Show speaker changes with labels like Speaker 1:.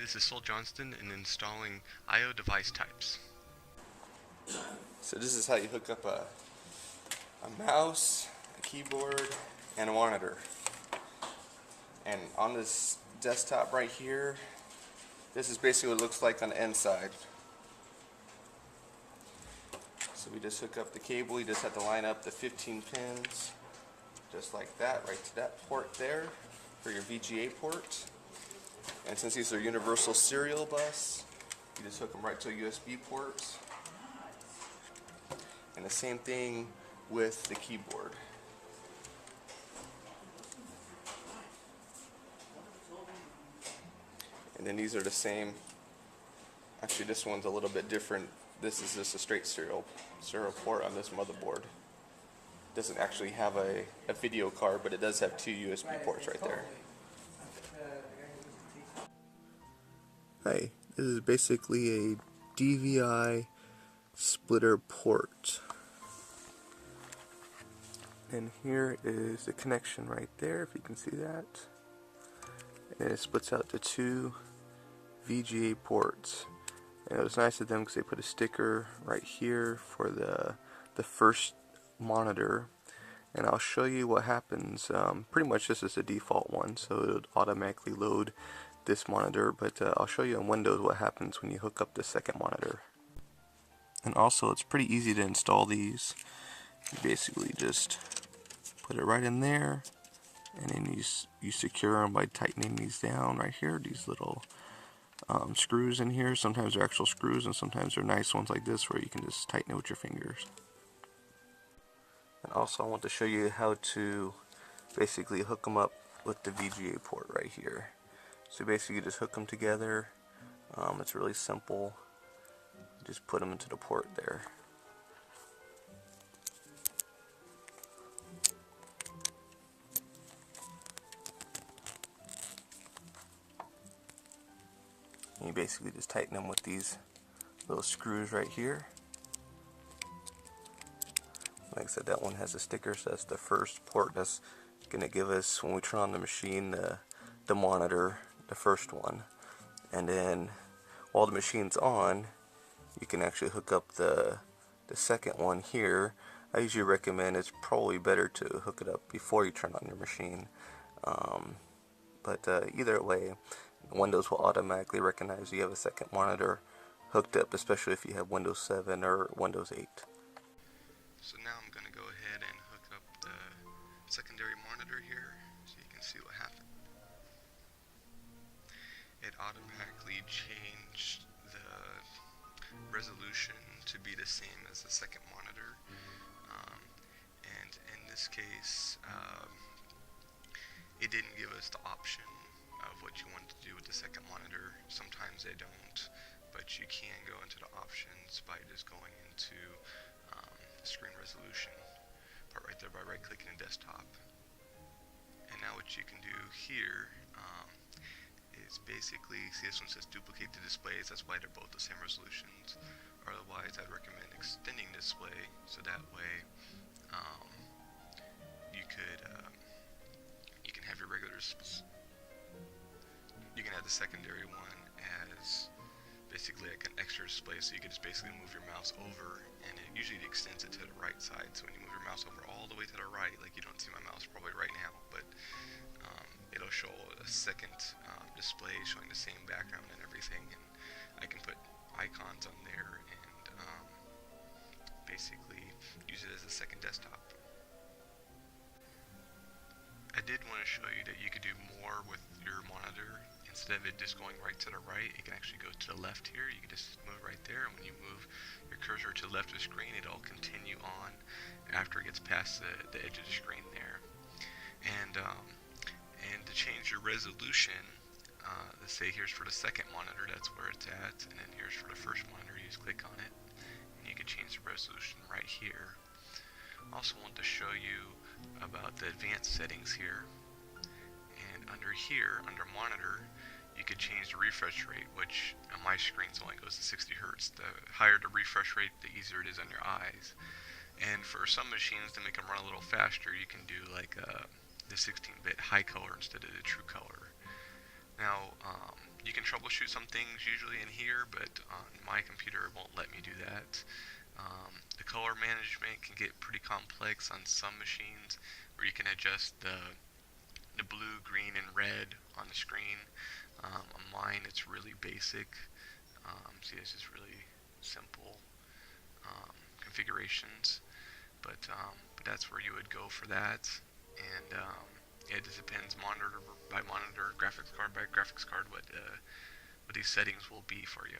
Speaker 1: This is Johnston and installing I/O device types.
Speaker 2: So this is how you hook up a mouse, a keyboard, and a monitor. And on this desktop right here, this is basically what it looks like on the inside. So we just hook up the cable. You just have to line up the 15 pins just like that, right to that port there for your VGA port. And since these are universal serial bus, you just hook them right to a USB port. And the same thing with the keyboard. And then these are the same. Actually, this one's a little bit different. This is just a straight serial port on this motherboard. It doesn't actually have a video card, but it does have two USB ports right there. Hi, this is basically a DVI splitter port. And here is the connection right there, if you can see that. And it splits out to two VGA ports. And it was nice of them because they put a sticker right here for the first monitor. And I'll show you what happens. Pretty much this is the default one, so it would automatically load this monitor, but I'll show you on Windows what happens when you hook up the second monitor. And also, it's pretty easy to install these. You basically just put it right in there, and then you secure them by tightening these down right here, these little screws in here. Sometimes they're actual screws, and sometimes they're nice ones like this where you can just tighten it with your fingers. And also I want to show you how to basically hook them up with the VGA port right here. So basically you just hook them together. It's really simple. You just put them into the port there. And you basically just tighten them with these little screws right here. Like I said, that one has a sticker, so that's the first port that's going to give us, when we turn on the machine, the monitor, the first one. And then while the machine's on, you can actually hook up the second one here. I usually recommend, it's probably better to hook it up before you turn on your machine. But either way, Windows will automatically recognize you have a second monitor hooked up, especially if you have Windows 7 or Windows 8.
Speaker 1: So now I'm going to go ahead and hook up the secondary monitor here so you can see what happened. It automatically changed the resolution to be the same as the second monitor. And in this case, it didn't give us the option of what you want to do with the second monitor. Sometimes they don't, but you can go into the options by just going into screen resolution part right there by right clicking the desktop. And now what you can do here is basically, see this one says duplicate the displays, that's why they're both the same resolutions. Otherwise I'd recommend extending display, so that way you can have your regular, you can have the secondary one as basically like an extra display, so you can just basically move your mouse over, and it usually extends it to the right side. So when you move your mouse over all the way to the right, like you don't see my mouse probably right now, but it'll show a second display showing the same background and everything, and I can put icons on there and basically use it as a second desktop. I did want to show you that you could do more with your monitor. Instead of it just going right to the right, it can actually go to the left here. You can just move right there, and when you move your cursor to the left of the screen, it'll continue on after it gets past the edge of the screen there. And to change your resolution, let's say here's for the second monitor, that's where it's at, and then here's for the first monitor, you just click on it, and you can change the resolution right here. Also want to show you about the advanced settings here. And under here, under monitor, you could change the refresh rate, which on my screens only goes to 60 Hertz. The higher the refresh rate, the easier it is on your eyes. And for some machines, to make them run a little faster, you can do like the 16-bit high color instead of the true color. Now, You can troubleshoot some things usually in here, but on my computer it won't let me do that. The color management can get pretty complex on some machines, where you can adjust the blue, green, and red on the screen. On mine, it's really basic. See, this is really simple configurations, but that's where you would go for that. And it just depends monitor by monitor, graphics card by graphics card, what these settings will be for you.